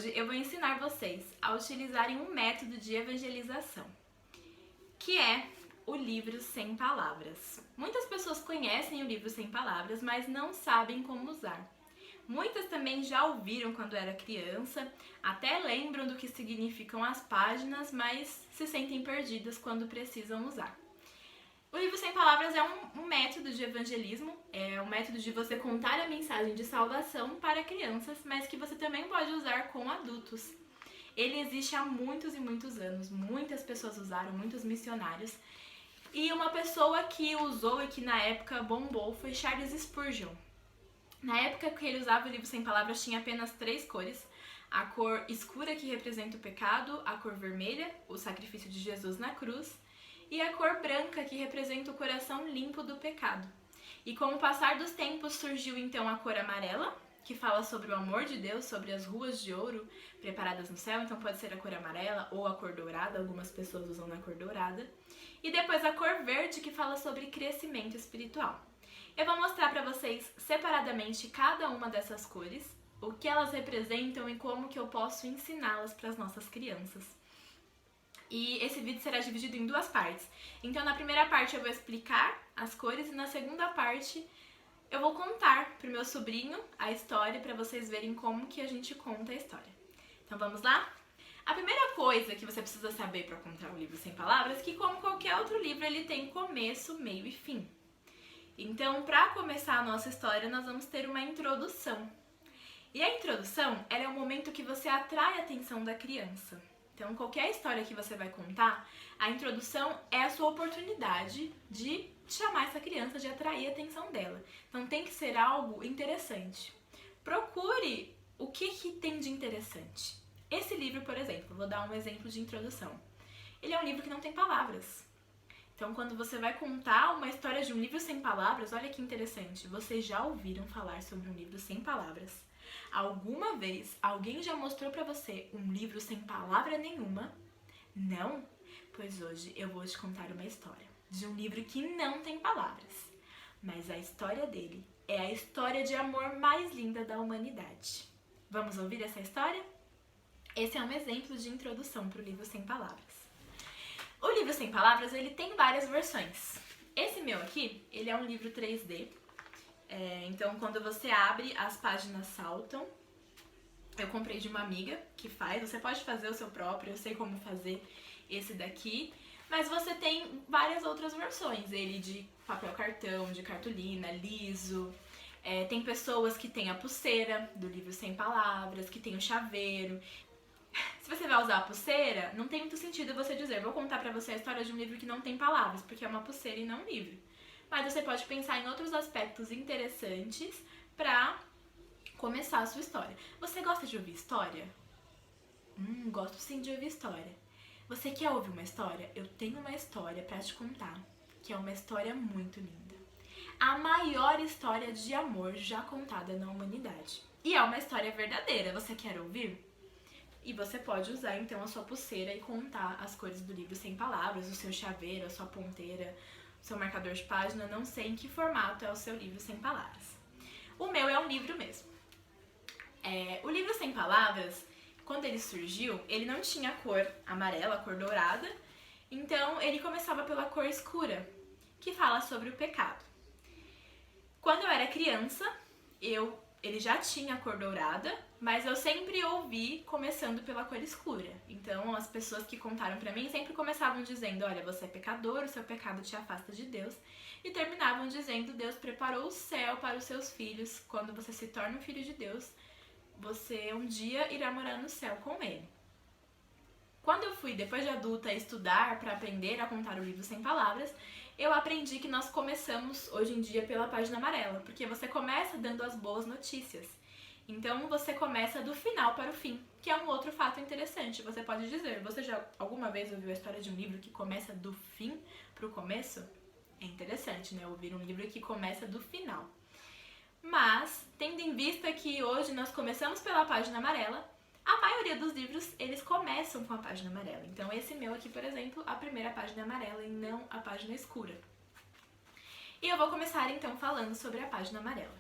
hoje eu vou ensinar vocês a utilizarem um método de evangelização, que é o livro sem palavras. Muitas pessoas conhecem o livro sem palavras, mas não sabem como usar. Muitas também já ouviram quando era criança, até lembram do que significam as páginas, mas se sentem perdidas quando precisam usar. O livro sem palavras é um método de evangelismo, é um método de você contar a mensagem de salvação para crianças, mas que você também pode usar com adultos. Ele existe há muitos e muitos anos, muitas pessoas usaram, muitos missionários. E uma pessoa que usou e que na época bombou foi Charles Spurgeon. Na época que ele usava o livro sem palavras tinha apenas 3 cores. A cor escura, que representa o pecado, a cor vermelha, o sacrifício de Jesus na cruz, e a cor branca, que representa o coração limpo do pecado. E com o passar dos tempos surgiu então a cor amarela, que fala sobre o amor de Deus, sobre as ruas de ouro preparadas no céu, então pode ser a cor amarela ou a cor dourada, algumas pessoas usam na cor dourada. E depois a cor verde, que fala sobre crescimento espiritual. Eu vou mostrar para vocês separadamente cada uma dessas cores, o que elas representam e como que eu posso ensiná-las para as nossas crianças. E esse vídeo será dividido em 2 partes. Então na primeira parte eu vou explicar as cores e na segunda parte eu vou contar pro meu sobrinho a história para vocês verem como que a gente conta a história. Então vamos lá? A primeira coisa que você precisa saber para contar um livro sem palavras é que, como qualquer outro livro, ele tem começo, meio e fim. Então, para começar a nossa história, nós vamos ter uma introdução. E a introdução, ela é o momento que você atrai a atenção da criança. Então, qualquer história que você vai contar, a introdução é a sua oportunidade de chamar essa criança, de atrair a atenção dela. Então, tem que ser algo interessante. Procure o que tem de interessante. Esse livro, por exemplo, vou dar um exemplo de introdução. Ele é um livro que não tem palavras. Então, quando você vai contar uma história de um livro sem palavras, olha que interessante. Vocês já ouviram falar sobre um livro sem palavras? Alguma vez alguém já mostrou pra você um livro sem palavra nenhuma? Não? Pois hoje eu vou te contar uma história de um livro que não tem palavras. Mas a história dele é a história de amor mais linda da humanidade. Vamos ouvir essa história? Esse é um exemplo de introdução para o livro sem palavras. O livro sem palavras, ele tem várias versões. Esse meu aqui, ele é um livro 3D. Então, quando você abre, as páginas saltam. Eu comprei de uma amiga que faz. Você pode fazer o seu próprio, eu sei como fazer esse daqui. Mas você tem várias outras versões. Ele de papel cartão, de cartolina, liso. Tem pessoas que têm a pulseira do livro sem palavras, que tem o chaveiro. Se você vai usar a pulseira, não tem muito sentido você dizer: vou contar pra você a história de um livro que não tem palavras, porque é uma pulseira e não um livro. Mas você pode pensar em outros aspectos interessantes pra começar a sua história. Você gosta de ouvir história? Gosto sim de ouvir história. Você quer ouvir uma história? Eu tenho uma história pra te contar, que é uma história muito linda. A maior história de amor já contada na humanidade. E é uma história verdadeira. Você quer ouvir? E você pode usar então a sua pulseira e contar as cores do livro sem palavras, o seu chaveiro, a sua ponteira, o seu marcador de página, não sei em que formato é o seu livro sem palavras. O meu é um livro mesmo. O livro sem palavras, quando ele surgiu, ele não tinha cor amarela, cor dourada, então ele começava pela cor escura, que fala sobre o pecado. Quando eu era criança, ele já tinha a cor dourada, mas eu sempre ouvi começando pela cor escura. Então as pessoas que contaram pra mim sempre começavam dizendo: olha, você é pecador, o seu pecado te afasta de Deus. E terminavam dizendo: Deus preparou o céu para os seus filhos. Quando você se torna um filho de Deus, você um dia irá morar no céu com ele. Quando eu fui, depois de adulta, estudar para aprender a contar o livro sem palavras, eu aprendi que nós começamos hoje em dia pela página amarela, porque você começa dando as boas notícias. Então você começa do final para o fim, que é um outro fato interessante. Você pode dizer: você já alguma vez ouviu a história de um livro que começa do fim para o começo? É interessante, né? Ouvir um livro que começa do final. Mas, tendo em vista que hoje nós começamos pela página amarela, a maioria dos livros, eles começam com a página amarela. Então esse meu aqui, por exemplo, a primeira página é amarela e não a página escura. E eu vou começar então falando sobre a página amarela.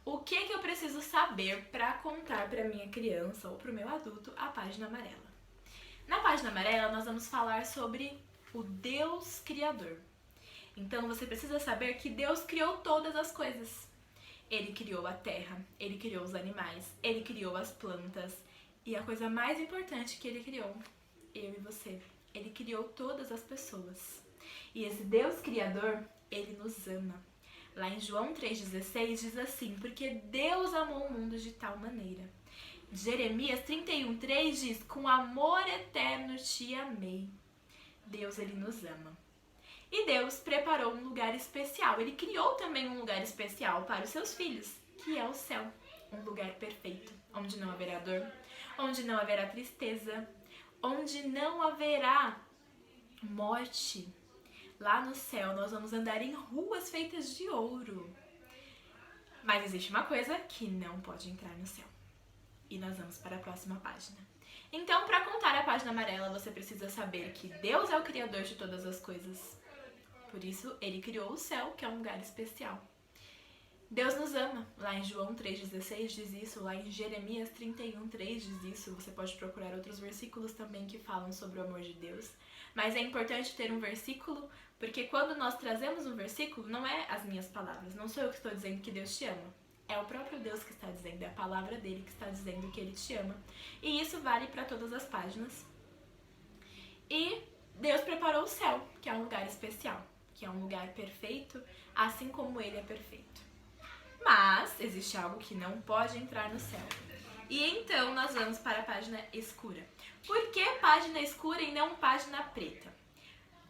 O que eu preciso saber para contar para minha criança ou para o meu adulto a página amarela? Na página amarela, nós vamos falar sobre o Deus Criador. Então, você precisa saber que Deus criou todas as coisas. Ele criou a terra, ele criou os animais, ele criou as plantas. E a coisa mais importante que ele criou, eu e você, ele criou todas as pessoas. E esse Deus Criador, ele nos ama. Lá em João 3,16 diz assim: porque Deus amou o mundo de tal maneira. Jeremias 31,3 diz: com amor eterno te amei. Deus, ele nos ama. E Deus preparou um lugar especial. Ele criou também um lugar especial para os seus filhos, que é o céu. Um lugar perfeito, onde não haverá dor, onde não haverá tristeza, onde não haverá morte. Lá no céu nós vamos andar em ruas feitas de ouro. Mas existe uma coisa que não pode entrar no céu. E nós vamos para a próxima página. Então, para contar a página amarela, você precisa saber que Deus é o Criador de todas as coisas. Por isso, ele criou o céu, que é um lugar especial. Deus nos ama. Lá em João 3,16 diz isso. Lá em Jeremias 31,3 diz isso. Você pode procurar outros versículos também que falam sobre o amor de Deus. Mas é importante ter um versículo, porque quando nós trazemos um versículo, não é as minhas palavras. Não sou eu que estou dizendo que Deus te ama. É o próprio Deus que está dizendo. É a palavra dele que está dizendo que ele te ama. E isso vale para todas as páginas. E Deus preparou o céu, que é um lugar especial, que é um lugar perfeito, assim como ele é perfeito. Mas existe algo que não pode entrar no céu. E então nós vamos para a página escura. Por que página escura e não página preta?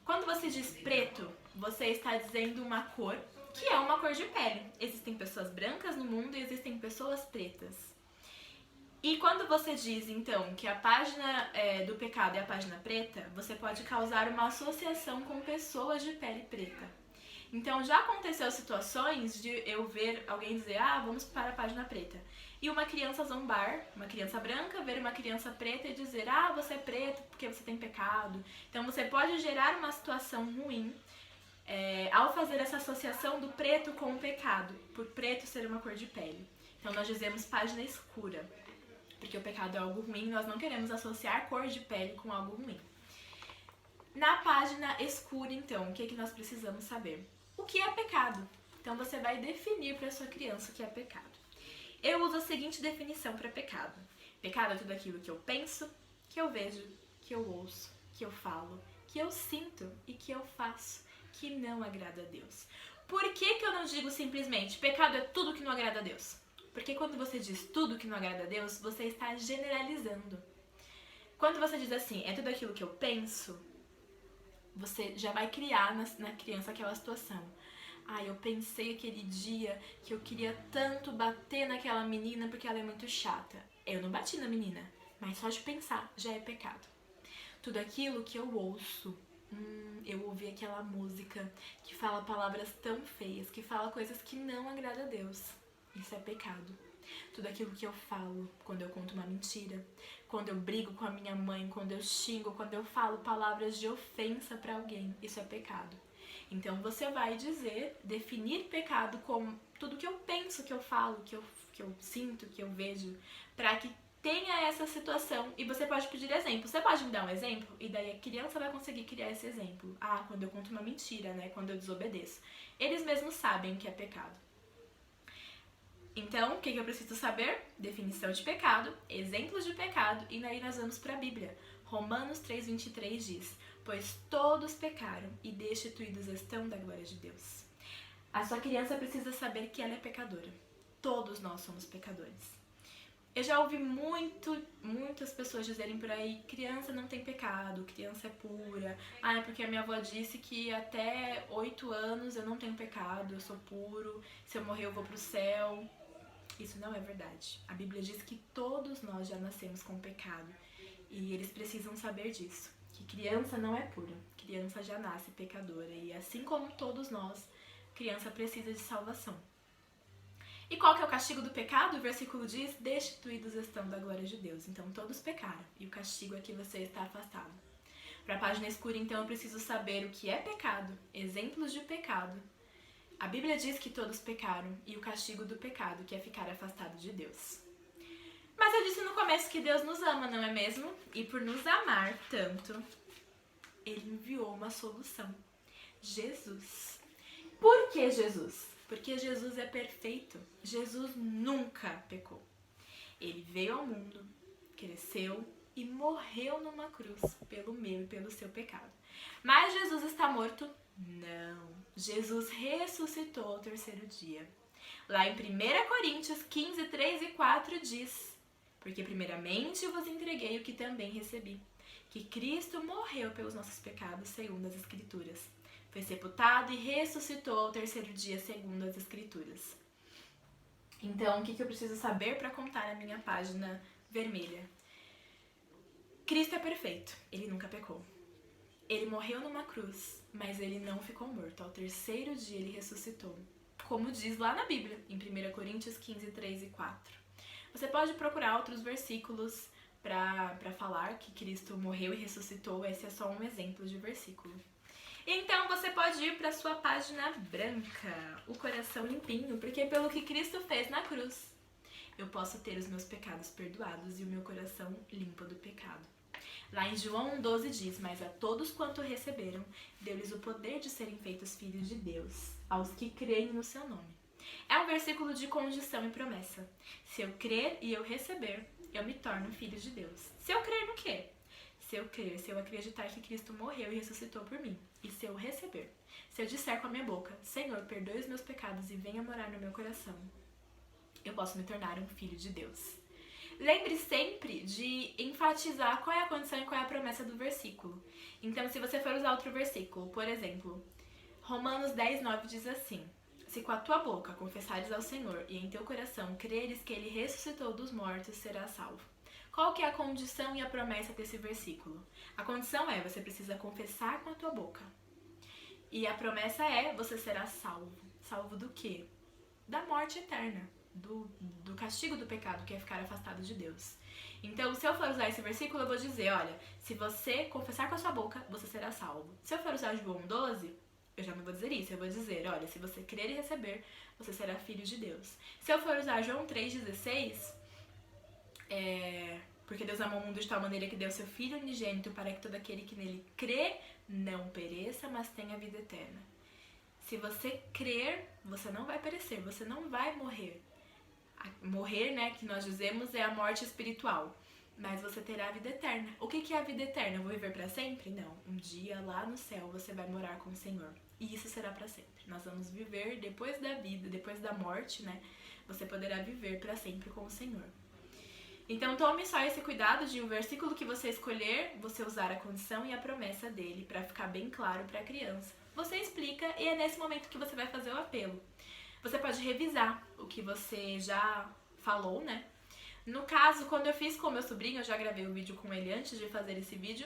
Quando você diz preto, você está dizendo uma cor que é uma cor de pele. Existem pessoas brancas no mundo e existem pessoas pretas. E quando você diz, então, que a página do pecado é a página preta, você pode causar uma associação com pessoas de pele preta. Então, já aconteceu situações de eu ver alguém dizer, vamos para a página preta. E uma criança zombar, uma criança branca, ver uma criança preta e dizer, você é preto porque você tem pecado. Então, você pode gerar uma situação ruim ao fazer essa associação do preto com o pecado, por preto ser uma cor de pele. Então, nós dizemos página escura, porque o pecado é algo ruim, nós não queremos associar cor de pele com algo ruim. Na página escura, então, o que nós precisamos saber? O que é pecado? Então, você vai definir para sua criança o que é pecado. Eu uso a seguinte definição para pecado. Pecado é tudo aquilo que eu penso, que eu vejo, que eu ouço, que eu falo, que eu sinto e que eu faço, que não agrada a Deus. Por que eu não digo simplesmente pecado é tudo que não agrada a Deus? Porque quando você diz tudo que não agrada a Deus, você está generalizando. Quando você diz assim, é tudo aquilo que eu penso, você já vai criar na criança aquela situação. Eu pensei aquele dia que eu queria tanto bater naquela menina porque ela é muito chata. Eu não bati na menina, mas só de pensar já é pecado. Tudo aquilo que eu ouço, eu ouvi aquela música que fala palavras tão feias, que fala coisas que não agradam a Deus. Isso é pecado. Tudo aquilo que eu falo, quando eu conto uma mentira, quando eu brigo com a minha mãe, quando eu xingo, quando eu falo palavras de ofensa para alguém, isso é pecado. Então você vai definir pecado como tudo que eu penso, que eu falo, que eu sinto, que eu vejo, para que tenha essa situação. E você pode pedir exemplo. Você pode me dar um exemplo? E daí a criança vai conseguir criar esse exemplo. Quando eu conto uma mentira, né? Quando eu desobedeço. Eles mesmos sabem o que é pecado. Então, o que eu preciso saber? Definição de pecado, exemplos de pecado, e daí nós vamos para a Bíblia. Romanos 3,23 diz: pois todos pecaram e destituídos estão da glória de Deus. A sua criança precisa saber que ela é pecadora. Todos nós somos pecadores. Eu já ouvi muitas pessoas dizerem por aí, criança não tem pecado, criança é pura. É porque a minha avó disse que até 8 anos eu não tenho pecado, eu sou puro, se eu morrer eu vou pro céu. Isso não é verdade. A Bíblia diz que todos nós já nascemos com pecado e eles precisam saber disso, que criança não é pura, criança já nasce pecadora e assim como todos nós, criança precisa de salvação. E qual que é o castigo do pecado? O versículo diz, destituídos estão da glória de Deus. Então todos pecaram e o castigo é que você está afastado. Para a página escura, então, eu preciso saber o que é pecado, exemplos de pecado, A Bíblia diz que todos pecaram e o castigo do pecado, que é ficar afastado de Deus. Mas eu disse no começo que Deus nos ama, não é mesmo? E por nos amar tanto, Ele enviou uma solução. Jesus. Por que Jesus? Porque Jesus é perfeito. Jesus nunca pecou. Ele veio ao mundo, cresceu e morreu numa cruz pelo meu e pelo seu pecado. Mas Jesus está morto? Não. Jesus ressuscitou ao terceiro dia. Lá em 1 Coríntios 15, 3 e 4 diz: porque primeiramente vos entreguei o que também recebi, que Cristo morreu pelos nossos pecados segundo as Escrituras. Foi sepultado e ressuscitou ao terceiro dia segundo as Escrituras. Então, o que eu preciso saber para contar na minha página vermelha? Cristo é perfeito, ele nunca pecou. Ele morreu numa cruz, mas ele não ficou morto. Ao terceiro dia ele ressuscitou, como diz lá na Bíblia, em 1 Coríntios 15, 3 e 4. Você pode procurar outros versículos para falar que Cristo morreu e ressuscitou. Esse é só um exemplo de versículo. Então você pode ir para sua página branca, o coração limpinho, porque pelo que Cristo fez na cruz, eu posso ter os meus pecados perdoados e o meu coração limpo do pecado. Lá em João 1,12 diz: mas a todos quanto receberam, deu-lhes o poder de serem feitos filhos de Deus, aos que creem no seu nome. É um versículo de condição e promessa. Se eu crer e eu receber, eu me torno filho de Deus. Se eu crer no quê? Se eu acreditar que Cristo morreu e ressuscitou por mim, e se eu receber, se eu disser com a minha boca: Senhor, perdoe os meus pecados e venha morar no meu coração, eu posso me tornar um filho de Deus. Lembre sempre de enfatizar qual é a condição e qual é a promessa do versículo. Então, se você for usar outro versículo, por exemplo, Romanos 10:9 diz assim: se com a tua boca confessares ao Senhor e em teu coração creres que Ele ressuscitou dos mortos, serás salvo. Qual que é a condição e a promessa desse versículo? A condição é: você precisa confessar com a tua boca. E a promessa é: você será salvo. Salvo do quê? Da morte eterna. Do castigo do pecado, que é ficar afastado de Deus. Então, se eu for usar esse versículo, eu vou dizer: olha, se você confessar com a sua boca, você será salvo. Se eu for usar João 12, eu já não vou dizer isso, eu vou dizer: olha, se você crer e receber, você será filho de Deus. Se eu for usar João 3,16, porque Deus amou o mundo de tal maneira que deu seu Filho unigênito para que todo aquele que nele crê não pereça, mas tenha vida eterna. Se você crer, você não vai perecer, você não vai morrer. Morrer, né, que nós dizemos, é a morte espiritual. Mas você terá a vida eterna. O que é a vida eterna? Eu vou viver para sempre? Não. Um dia lá no céu você vai morar com o Senhor. E isso será para sempre. Nós vamos viver depois da vida, depois da morte, né? Você poderá viver para sempre com o Senhor. Então tome só esse cuidado de o versículo que você escolher, você usar a condição e a promessa dele para ficar bem claro para a criança. Você explica e é nesse momento que você vai fazer o apelo. Você pode revisar o que você já falou, né? No caso, quando eu fiz com o meu sobrinho, eu já gravei o vídeo com ele antes de fazer esse vídeo,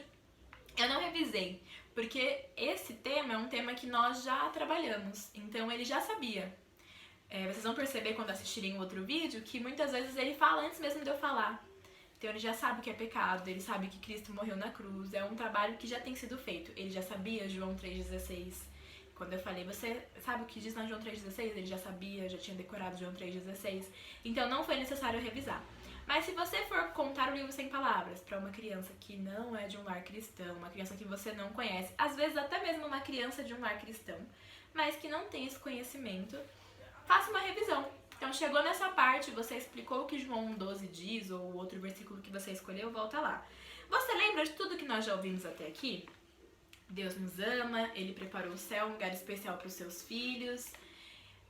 eu não revisei, porque esse tema é um tema que nós já trabalhamos, então ele já sabia. Vocês vão perceber quando assistirem o outro vídeo que muitas vezes ele fala antes mesmo de eu falar. Então ele já sabe o que é pecado, ele sabe que Cristo morreu na cruz, é um trabalho que já tem sido feito. Ele já sabia João 3,16. Quando eu falei: você sabe o que diz na João 3,16? Ele já sabia, já tinha decorado João 3,16. Então não foi necessário revisar. Mas se você for contar o livro sem palavras para uma criança que não é de um lar cristão, uma criança que você não conhece, às vezes até mesmo uma criança de um lar cristão, mas que não tem esse conhecimento, faça uma revisão. Então chegou nessa parte, você explicou o que João 1,12 diz, ou o outro versículo que você escolheu, volta lá. Você lembra de tudo que nós já ouvimos até aqui? Deus nos ama, Ele preparou o céu, um lugar especial para os seus filhos,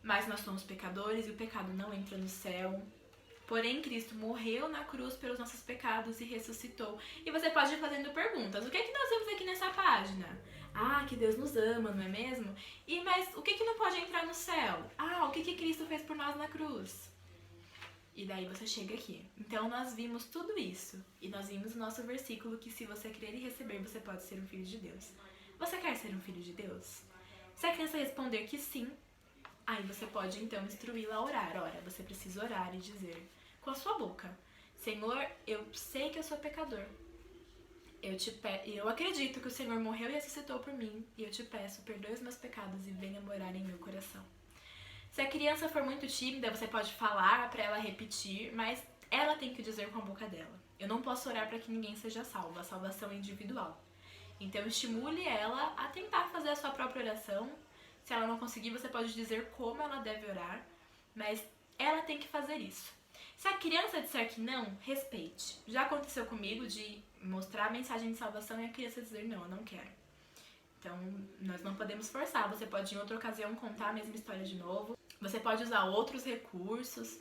mas nós somos pecadores e o pecado não entra no céu. Porém, Cristo morreu na cruz pelos nossos pecados e ressuscitou. E você pode ir fazendo perguntas. O que é que nós vemos aqui nessa página? Ah, que Deus nos ama, não é mesmo? Mas o que é que não pode entrar no céu? Ah, o que Cristo fez por nós na cruz? E daí você chega aqui. Então nós vimos tudo isso. E nós vimos o nosso versículo que se você crer e receber, você pode ser um filho de Deus. Você quer ser um filho de Deus? Se a criança responder que sim, aí você pode então instruí-la a orar. Ora, você precisa orar e dizer com a sua boca: Senhor, eu sei que eu sou pecador. Eu acredito que o Senhor morreu e ressuscitou por mim. E eu te peço, perdoe os meus pecados e venha morar em meu coração. Se a criança for muito tímida, você pode falar para ela repetir, mas ela tem que dizer com a boca dela. Eu não posso orar para que ninguém seja salvo, a salvação é individual. Então estimule ela a tentar fazer a sua própria oração. Se ela não conseguir, você pode dizer como ela deve orar, mas ela tem que fazer isso. Se a criança disser que não, respeite. Já aconteceu comigo de mostrar a mensagem de salvação e a criança dizer não, eu não quero. Então, nós não podemos forçar. Você pode, em outra ocasião, contar a mesma história de novo. Você pode usar outros recursos,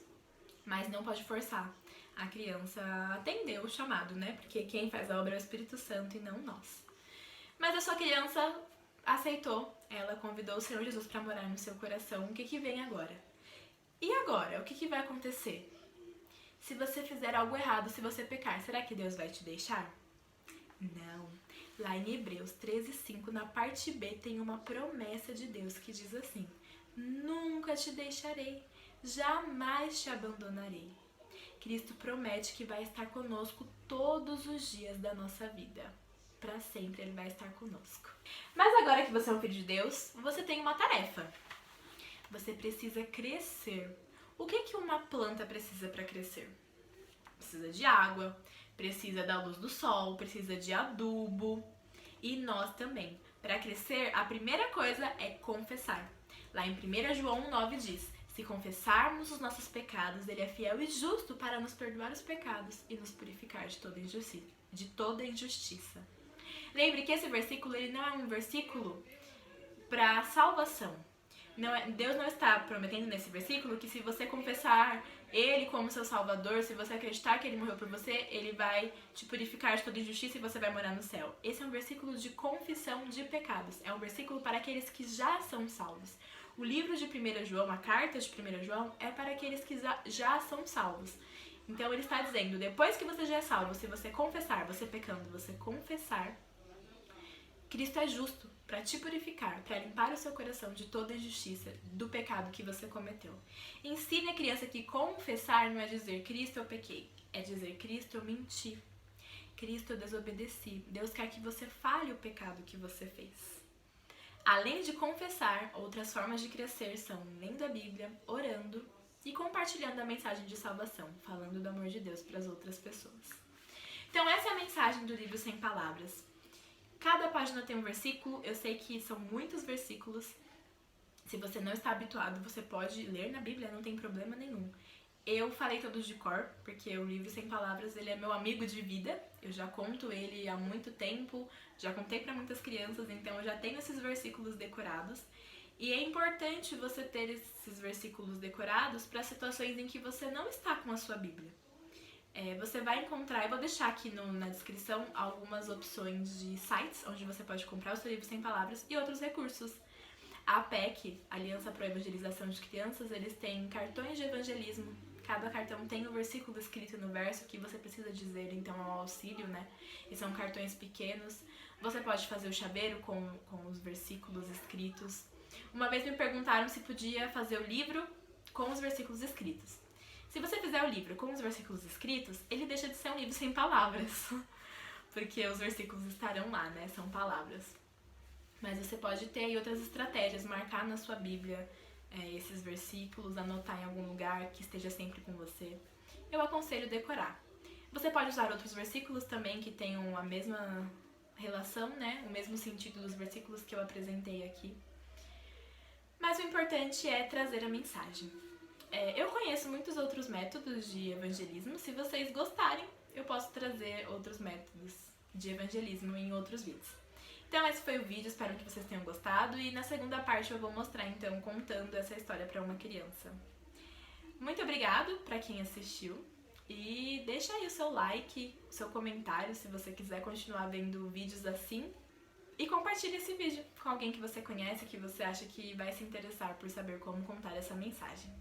mas não pode forçar a criança a atender o chamado, né? Porque quem faz a obra é o Espírito Santo e não nós. Mas a sua criança aceitou. Ela convidou o Senhor Jesus para morar no seu coração. O que vem agora? E agora? O que vai acontecer? Se você fizer algo errado, se você pecar, será que Deus vai te deixar? Não. Lá em Hebreus 13:5, na parte B, tem uma promessa de Deus que diz assim: nunca te deixarei, jamais te abandonarei. Cristo promete que vai estar conosco todos os dias da nossa vida. Para sempre Ele vai estar conosco. Mas agora que você é um filho de Deus, você tem uma tarefa. Você precisa crescer. O que uma planta precisa para crescer? Precisa de água, precisa da luz do sol, precisa de adubo. E nós também. Para crescer, a primeira coisa é confessar. Lá em 1 João 9 diz: se confessarmos os nossos pecados, Ele é fiel e justo para nos perdoar os pecados e nos purificar de toda injustiça. Lembre que esse versículo ele não é um versículo para salvação. Deus não está prometendo nesse versículo que se você confessar Ele como seu Salvador, se você acreditar que Ele morreu por você, Ele vai te purificar de toda injustiça e você vai morar no céu. Esse é um versículo de confissão de pecados. É um versículo para aqueles que já são salvos. O livro de 1 João, a carta de 1 João, é para aqueles que já são salvos. Então ele está dizendo, depois que você já é salvo, se você confessar, você pecando, você confessar, Cristo é justo para te purificar, para limpar o seu coração de toda injustiça, do pecado que você cometeu. Ensine a criança que confessar não é dizer Cristo eu pequei, é dizer Cristo eu menti, Cristo eu desobedeci. Deus quer que você fale o pecado que você fez. Além de confessar, outras formas de crescer são lendo a Bíblia, orando e compartilhando a mensagem de salvação, falando do amor de Deus para as outras pessoas. Então essa é a mensagem do livro Sem Palavras. Cada página tem um versículo, eu sei que são muitos versículos. Se você não está habituado, você pode ler na Bíblia, não tem problema nenhum. Eu falei todos de cor, porque o livro Sem Palavras ele é meu amigo de vida. Eu já conto ele há muito tempo, já contei para muitas crianças, então eu já tenho esses versículos decorados. E é importante você ter esses versículos decorados para situações em que você não está com a sua Bíblia. Você vai encontrar, eu vou deixar aqui na descrição algumas opções de sites onde você pode comprar o seu livro Sem Palavras e outros recursos. A APEC, Aliança para a Evangelização de Crianças, eles têm cartões de evangelismo. Cada cartão tem um versículo escrito no verso que você precisa dizer, então ao auxílio, né? E são cartões pequenos. Você pode fazer o chaveiro com os versículos escritos. Uma vez me perguntaram se podia fazer o livro com os versículos escritos. Se você fizer o livro com os versículos escritos, ele deixa de ser um livro sem palavras. Porque os versículos estarão lá, né? São palavras. Mas você pode ter aí outras estratégias, marcar na sua Bíblia esses versículos, anotar em algum lugar que esteja sempre com você. Eu aconselho decorar. Você pode usar outros versículos também que tenham a mesma relação, né? O mesmo sentido dos versículos que eu apresentei aqui. Mas o importante é trazer a mensagem. Eu conheço muitos outros métodos de evangelismo. Se vocês gostarem, eu posso trazer outros métodos de evangelismo em outros vídeos. Então esse foi o vídeo, espero que vocês tenham gostado. E na segunda parte eu vou mostrar, então, contando essa história para uma criança. Muito obrigado para quem assistiu. E deixa aí o seu like, o seu comentário, se você quiser continuar vendo vídeos assim. E compartilhe esse vídeo com alguém que você conhece, que você acha que vai se interessar por saber como contar essa mensagem.